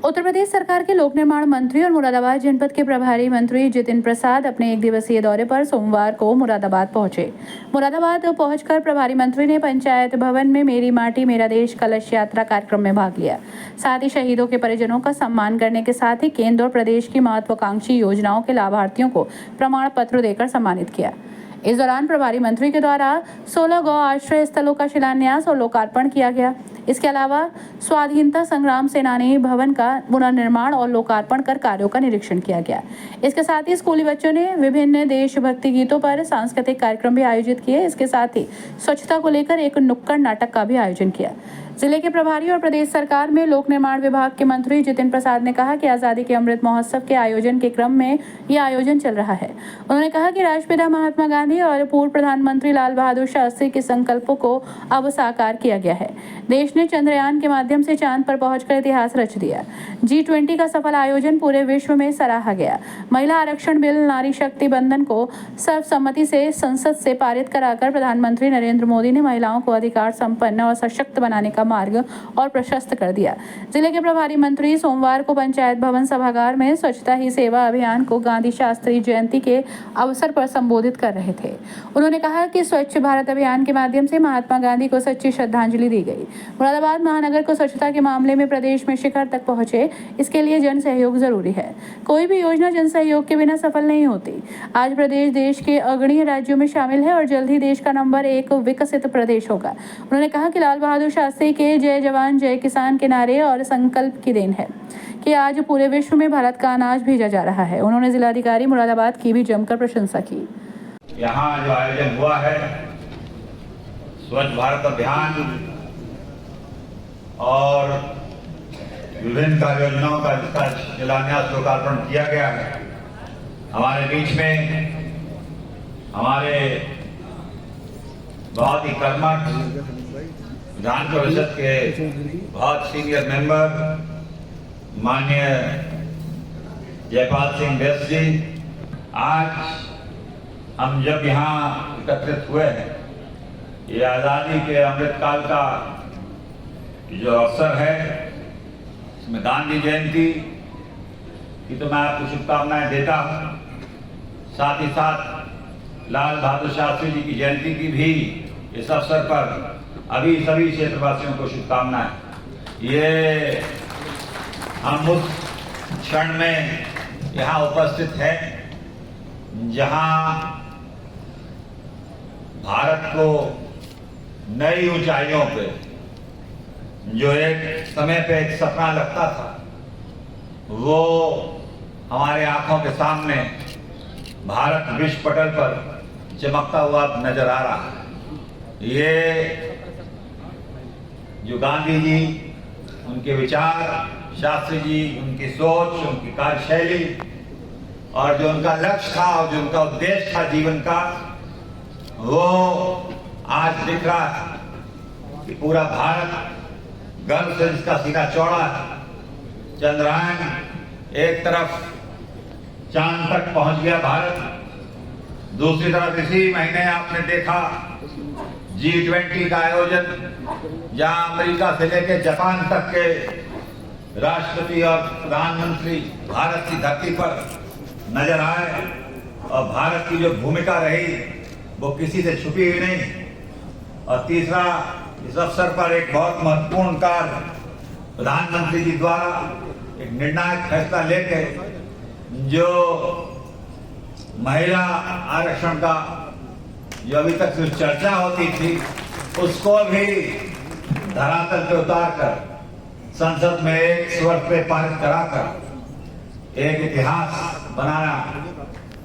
उत्तर प्रदेश सरकार के लोक निर्माण मंत्री और मुरादाबाद जनपद के प्रभारी मंत्री जितिन प्रसाद अपने एक दिवसीय दौरे पर सोमवार को मुरादाबाद पहुंचे। मुरादाबाद पहुंचकर प्रभारी मंत्री ने पंचायत भवन में मेरी माटी मेरा देश कलश यात्रा कार्यक्रम में भाग लिया। साथ ही शहीदों के परिजनों का सम्मान करने के साथ ही केंद्र और प्रदेश की महत्वाकांक्षी योजनाओं के लाभार्थियों को प्रमाण पत्र देकर सम्मानित किया। इस दौरान प्रभारी मंत्री के द्वारा 16 गौ आश्रय स्थलों का शिलान्यास और लोकार्पण किया गया। इसके अलावा स्वाधीनता संग्राम सेनानी भवन का पुनर्निर्माण और लोकार्पण कर कार्यों का निरीक्षण किया गया। इसके साथ ही स्कूली बच्चों ने विभिन्न देशभक्ति गीतों पर सांस्कृतिक कार्यक्रम भी आयोजित किए। इसके साथ ही स्वच्छता को लेकर एक नुक्कड़ नाटक का भी आयोजन किया। जिले के प्रभारी और प्रदेश सरकार में लोक निर्माण विभाग के मंत्री जितिन प्रसाद ने कहा कि आजादी के अमृत महोत्सव के आयोजन के क्रम में यह आयोजन चल रहा है। उन्होंने कहा कि राष्ट्रपिता महात्मा गांधी और पूर्व प्रधानमंत्री लाल बहादुर शास्त्री के संकल्पों को अब साकार किया गया है। देश ने चंद्रयान के माध्यम से चांद पर पहुंचकर इतिहास रच दिया। G20 का सफल आयोजन पूरे विश्व में सराहा गया। महिला आरक्षण बिल नारी शक्ति बंधन को सर्वसम्मति से संसद से पारित कराकर प्रधानमंत्री नरेंद्र मोदी ने महिलाओं को अधिकार संपन्न और सशक्त बनाने का मार्ग और प्रशस्त कर दिया। जिले के प्रभारी मंत्री सोमवार को पंचायत भवन सभागार में स्वच्छता ही सेवा अभियान को गांधी शास्त्री जयंती के अवसर पर संबोधित कर रहे थे। उन्होंने कहा कि स्वच्छ भारत अभियान के माध्यम से महात्मा गांधी को सच्ची श्रद्धांजलि दी गई। मुरादाबाद महानगर को स्वच्छता के मामले में प्रदेश में शिखर तक पहुंचे, इसके लिए जन सहयोग जरूरी है। कोई भी योजना जन सहयोग के बिना सफल नहीं होती। आज प्रदेश देश के अग्रणी राज्यों में शामिल है और जल्द ही देश का नंबर 1 विकसित प्रदेश होगा। उन्होंने कहा कि लाल बहादुर शास्त्री के जय जवान जय किसान के नारे और संकल्प की देन है कि आज पूरे विश्व में भारत का अनाज भेजा जा रहा है। उन्होंने जिलाधिकारी मुरादाबाद की भी जमकर प्रशंसा की। यहाँ जो आयोजन हुआ है स्वच्छ भारत अभियान और विभिन्न कार्य योजनाओं का जिसका शिलान्यास लोकार्पण किया गया है, हमारे बीच में हमारे बहुत ही कर्मठ विधान परिषद के बहुत सीनियर मेंबर माननीय जयपाल सिंह बैस जी, आज हम जब यहाँ एकत्रित हुए हैं, ये आज़ादी के अमृतकाल का जो अवसर है, इसमें गांधी जयंती की तो मैं आपको शुभकामनाएं देता हूँ। साथ ही साथ लाल बहादुर शास्त्री जी की जयंती की भी इस अवसर पर अभी सभी क्षेत्रवासियों को शुभकामनाएं। ये हम उस क्षण में यहाँ उपस्थित हैं जहाँ भारत को नई ऊंचाइयों पे जो एक समय पे एक सपना लगता था, वो हमारे आंखों के सामने भारत विश्व पटल पर चमकता हुआ नजर आ रहा है। ये जो गांधी जी, उनके विचार, शास्त्री जी, उनकी सोच, उनकी कार्यशैली और जो उनका लक्ष्य था और जो उनका उद्देश्य था जीवन का, वो आज दिख रहा है कि पूरा भारत गर्व से जिसका सीना चौड़ा है। चंद्रयान एक तरफ चांद तक पहुंच गया भारत, दूसरी तरफ इसी महीने आपने देखा G20 का आयोजन, जहां अमेरिका से लेकर जापान तक के राष्ट्रपति और प्रधानमंत्री भारत की धरती पर नजर आए और भारत की जो भूमिका रही वो किसी से छुपी हुई नहीं। और तीसरा, इस अवसर पर एक बहुत महत्वपूर्ण कार्य प्रधानमंत्री जी द्वारा एक निर्णायक फैसला लेके जो महिला आरक्षण का जो अभी तक सिर्फ चर्चा होती थी, उसको भी धरातल पे उतारकर संसद में एक स्वर पे पारित कराकर एक इतिहास बनाना।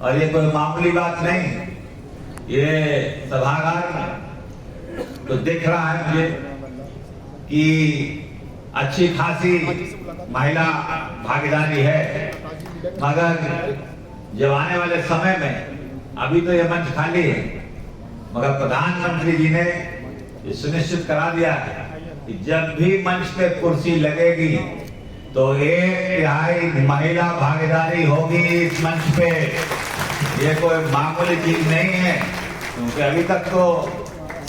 और ये कोई मामूली बात नहीं, ये सभागार में तो दिख रहा है मुझे कि अच्छी खासी महिला भागीदारी है, मगर जब आने वाले समय में, अभी तो ये मंच खाली है, मगर प्रधानमंत्री जी ने ये सुनिश्चित करा दिया है कि जब भी मंच पे कुर्सी लगेगी तो 1/3 महिला भागीदारी होगी इस मंच पे। ये कोई मामूली चीज नहीं है, क्योंकि अभी तक तो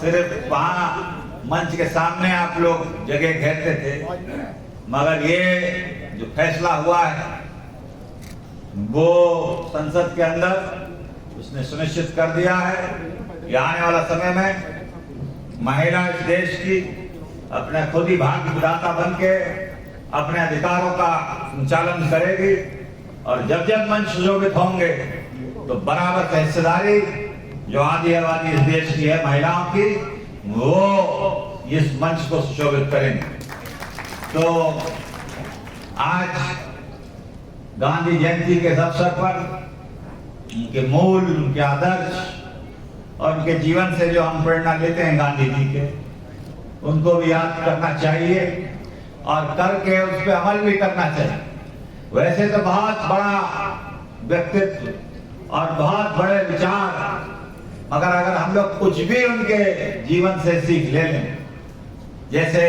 सिर्फ वहां मंच के सामने आप लोग जगह घेरते थे, मगर ये जो फैसला हुआ है वो संसद के अंदर उसने सुनिश्चित कर दिया है कि आने वाला समय में महिला इस देश की अपने खुद ही भाग्य विधाता बन के अपने अधिकारों का संचालन करेगी और जब जब मंच सुशोभित होंगे तो बराबर की हिस्सेदारी जो आधी आबादी इस देश की है महिलाओं की वो इस मंच को सुशोभित करेंगे। तो आज गांधी जयंती के अवसर पर उनके मूल, उनके आदर्श और उनके जीवन से जो हम प्रेरणा लेते हैं गांधी जी के, उनको भी याद करना चाहिए और करके उस पर अमल भी करना चाहिए। वैसे तो बहुत बड़ा व्यक्तित्व और बहुत बड़े विचार, मगर अगर हम लोग कुछ भी उनके जीवन से सीख ले लें, जैसे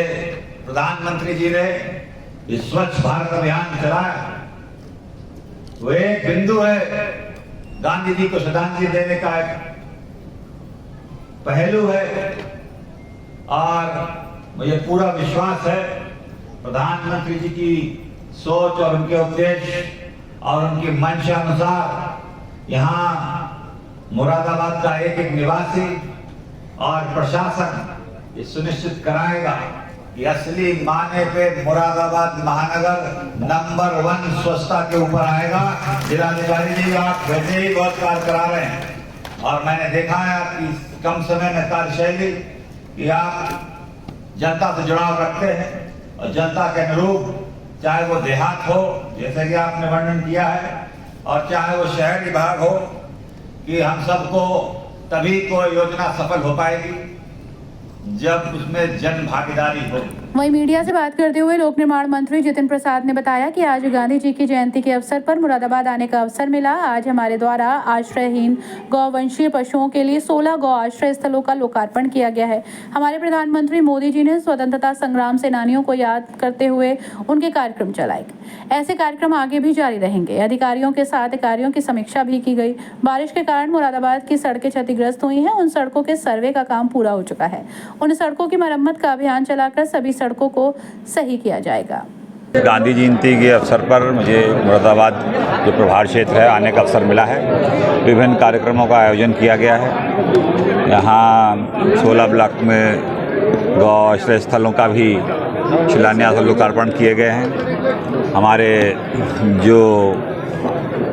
प्रधानमंत्री जी ने इस स्वच्छ भारत अभियान चलाया, वो एक बिंदु है गांधी जी को श्रद्धांजलि देने का, एक पहलू है। और मुझे पूरा विश्वास है प्रधानमंत्री जी की सोच और उनके उद्देश्य और उनकी मंशा अनुसार यहाँ मुरादाबाद का एक एक निवासी और प्रशासन ये सुनिश्चित कराएगा कि असली माने पे मुरादाबाद महानगर नंबर 1 स्वच्छता के ऊपर आएगा। जिलाधिकारी जी आप वैसे ही बहुत कार्य करा रहे हैं और मैंने देखा है आपकी कम समय में कार्यशैली कि आप जनता से जुड़ाव रखते हैं और जनता के अनुरूप, चाहे वो देहात हो जैसे कि आपने वर्णन किया है और चाहे वो शहरी भाग हो, कि हम सबको तभी कोई योजना सफल हो पाएगी जब उसमें जन भागीदारी हो। वहीं मीडिया से बात करते हुए लोक निर्माण मंत्री जितिन प्रसाद ने बताया कि आज गांधी जी की जयंती के अवसर पर मुरादाबाद आने का अवसर मिला। आज हमारे द्वारा आश्रयहीन गौवंशीय पशुओं के लिए 16 गौ आश्रय स्थलों का लोकार्पण किया गया है। हमारे प्रधानमंत्री मोदी जी ने स्वतंत्रता संग्राम सेनानियों को याद करते हुए उनके कार्यक्रम चलाए। ऐसे कार्यक्रम आगे भी जारी रहेंगे। अधिकारियों के साथ कार्यों की समीक्षा भी की गई। बारिश के कारण मुरादाबाद की सड़कें क्षतिग्रस्त हुई हैं। उन सड़कों के सर्वे का काम पूरा हो चुका है। उन सड़कों की मरम्मत का अभियान चलाकर सभी सड़कों को सही किया जाएगा। गांधी जयंती के अवसर पर मुझे मुरादाबाद जो प्रभार क्षेत्र है आने का अवसर मिला है। विभिन्न कार्यक्रमों का आयोजन किया गया है। यहाँ 16 ब्लॉक में गौ आश्रय स्थलों का भी शिलान्यास और लोकार्पण किए गए हैं। हमारे जो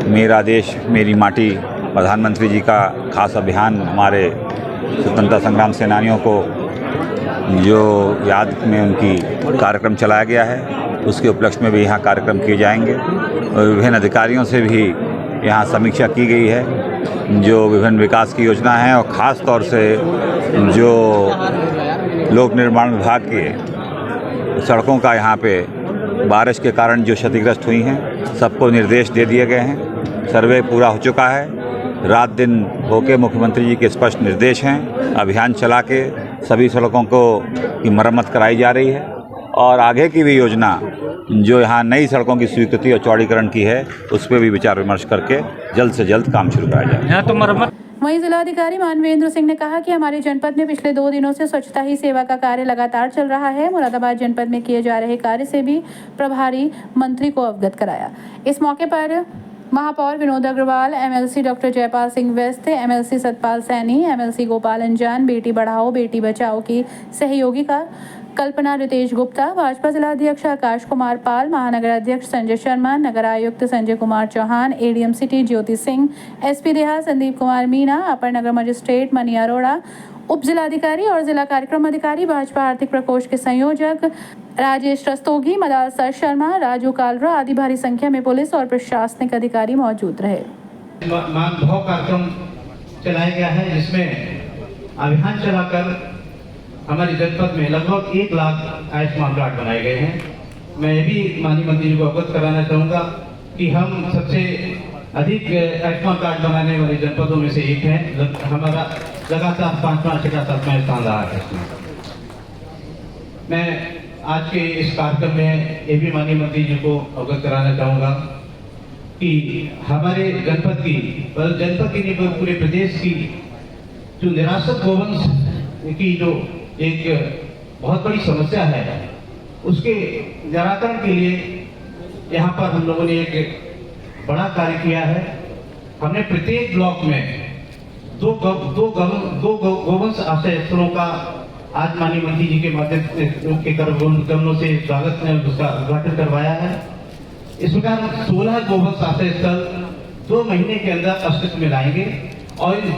मेरा देश मेरी माटी प्रधानमंत्री जी का खास अभियान हमारे स्वतंत्रता संग्राम सेनानियों को जो याद में उनकी कार्यक्रम चलाया गया है, उसके उपलक्ष्य में भी यहाँ कार्यक्रम किए जाएंगे और विभिन्न अधिकारियों से भी यहाँ समीक्षा की गई है जो विभिन्न विकास की योजना है और ख़ास तौर से जो लोक निर्माण विभाग के सड़कों का यहाँ पे बारिश के कारण जो क्षतिग्रस्त हुई हैं सबको निर्देश दे दिए गए हैं। सर्वे पूरा हो चुका है। रात दिन होके मुख्यमंत्री जी के स्पष्ट निर्देश हैं। अभियान चला के सभी सड़कों को की मरम्मत कराई जा रही है और आगे की भी योजना जो यहाँ नई सड़कों की स्वीकृति और चौड़ीकरण की है उस पर भी विचार विमर्श करके जल्द से जल्द काम शुरू कराया जाए। यहाँ तो मरम्मत। वहीं जिलाधिकारी मानवेंद्र सिंह ने कहा कि हमारे जनपद में पिछले 2 दिनों से स्वच्छता ही सेवा का कार्य लगातार चल रहा है। मुरादाबाद जनपद में किए जा रहे कार्य से भी प्रभारी मंत्री को अवगत कराया। इस मौके पर महापौर विनोद अग्रवाल, एमएलसी डॉक्टर जयपाल सिंह व्यस्त, एमएलसी सतपाल सैनी, एमएलसी गोपाल अंजान, बेटी बढ़ाओ बेटी बचाओ की सहयोगिका कल्पना रितेश गुप्ता, भाजपा जिलाध्यक्ष आकाश कुमार पाल, महानगर अध्यक्ष संजय शर्मा, नगर आयुक्त Sanjay Kumar Chauhan, ADM city Jyoti Singh, SP देहा संदीप कुमार मीना, अपर नगर मजिस्ट्रेट मनी अरोड़ा, उप जिलाधिकारी और जिला कार्यक्रम अधिकारी, भाजपा आर्थिक प्रकोष्ठ के संयोजक राजेश रस्तोगी, मदालसा शर्मा, राजू कालरा आदि भारी संख्या में पुलिस और प्रशासनिक अधिकारी मौजूद रहे। मानभाव कार्यक्रम चलाया गया है जिसमें अभियान चलाकर हमारे जनपद में लगभग 1 लाख आयुष्मान कार्ड बनाए गए हैं। मैं ये भी माननीय मंत्री जी को अवगत कराना चाहूँगा कि हम सबसे अधिक आयुष्मान कार्ड बनाने वाले जनपदों में से एक हैं। हमारा लगातार 5वां स्थान रहा है। मैं आज के इस कार्यक्रम में ये भी माननीय मंत्री जी को अवगत कराना चाहूँगा कि हमारे जनपद की नहीं पूरे प्रदेश की जो निराश्रित गोवंश की जो एक बहुत बड़ी समस्या है उसके निराकरण के लिए यहाँ पर हम लोगों ने एक बड़ा कार्य किया है। हमने प्रत्येक ब्लॉक में दो गोवंश आश्रय स्थलों का आज माननीय मंत्री जी के माध्यम के कमलों से स्वागत ने उसका उद्घाटन करवाया है। इस प्रकार 16 गोवंश आश्रय स्थल 2 महीने के अंदर अस्तित्व में लाएंगे और इन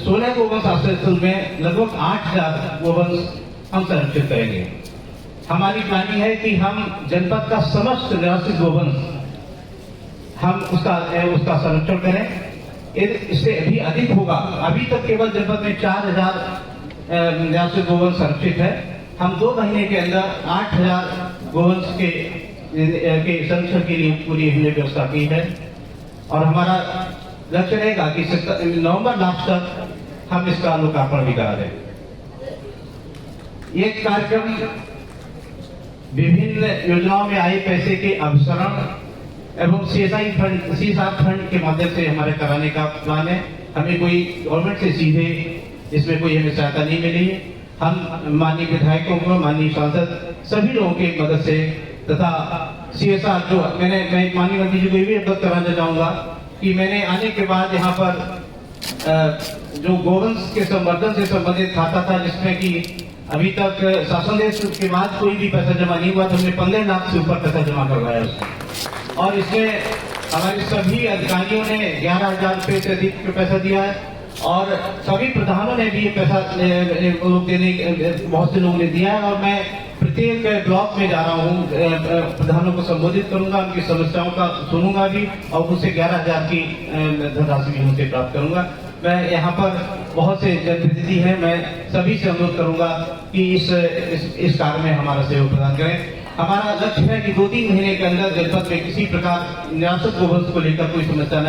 16 गोवंश आश्रय स्थल में लगभग 8000 गोवंश हम संरक्षित करेंगे। हमारी प्लानिंग है कि हम जनपद का समस्त निवासी गोवंश हम उसका संरक्षण करें। इससे भी अधिक होगा। अभी तक केवल जनपद में 4000 निवासी गोवंश संरक्षित है। हम 2 महीने के अंदर 8000 गोवंश के संरक्षण के लिए पूरी हमने व्यवस्था की है और हमारा लक्ष्य रहेगा कि नवंबर लास्ट तक हम इसका लोकार्पण भी करा दें। ये कार्यक्रम विभिन्न योजनाओं में आए पैसे के अभिसरण एवं CSR फंड के माध्यम से हमारे कराने का प्लान है। हमें कोई गवर्नमेंट से सीधे इसमें कोई हमें सहायता नहीं मिली है। हम माननीय विधायकों को, माननीय सांसद सभी लोगों की मदद से तथा CSR जो मैं माननीय मंत्री जी को भी अवगत कराना चाहूंगा कि मैंने आने के बाद यहाँ पर जो गोवंश के संवर्धन से संबंधित खाता था, जिसमें कि अभी तक शासन देश के बाद कोई भी पैसा जमा नहीं हुआ, तो हमने 15 लाख से ऊपर पैसा जमा करवाया उसमें। और इसमें हमारे सभी अधिकारियों ने 11,000 रुपये से अधिक पैसा दिया है और सभी प्रधानों ने भी ये पैसा बहुत से लोगों ने दिया है। और मैं प्रत्येक ब्लॉक में जा रहा हूँ, प्रधानों को संबोधित करूंगा, उनकी समस्याओं का सुनूंगा भी और उनसे 11,000 की धनराशि भी उनसे प्राप्त करूंगा। मैं यहाँ पर बहुत से जनप्रतिनिधि हैं, मैं सभी से अनुरोध करूंगा कि इस कार्य में हमारा सहयोग प्रदान करें। हमारा लक्ष्य है कि 2-3 महीने के अंदर जनपद में किसी प्रकार निराश्रित गोवंश को लेकर कोई समस्या न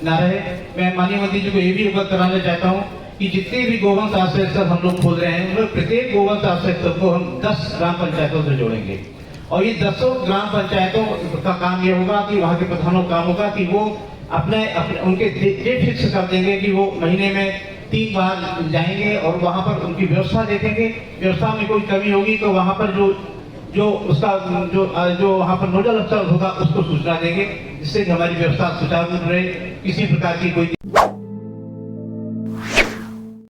रहे। मैं माननीय मंत्री जी को ये भी अवगत कराना चाहता हूँ कि जितने भी गोवंश आश्रय स्थल हम लोग खोल रहे हैं, उनमें प्रत्येक गोवंश आश्रय स्थल को हम 10 ग्राम पंचायतों से जोड़ेंगे और ये 10 ग्राम पंचायतों का काम ये होगा कि वहाँ के प्रधानों का काम होगा कि वो अपने उनके डेट फिक्स कर देंगे कि वो महीने में 3 बार जाएंगे और वहाँ पर उनकी व्यवस्था देखेंगे। व्यवस्था में कोई कमी होगी तो वहाँ पर जो वहाँ पर नोडल अफसर होगा उसको सूचना देंगे, जिससे कि हमारी व्यवस्था सुचारू रहे, किसी प्रकार की कोई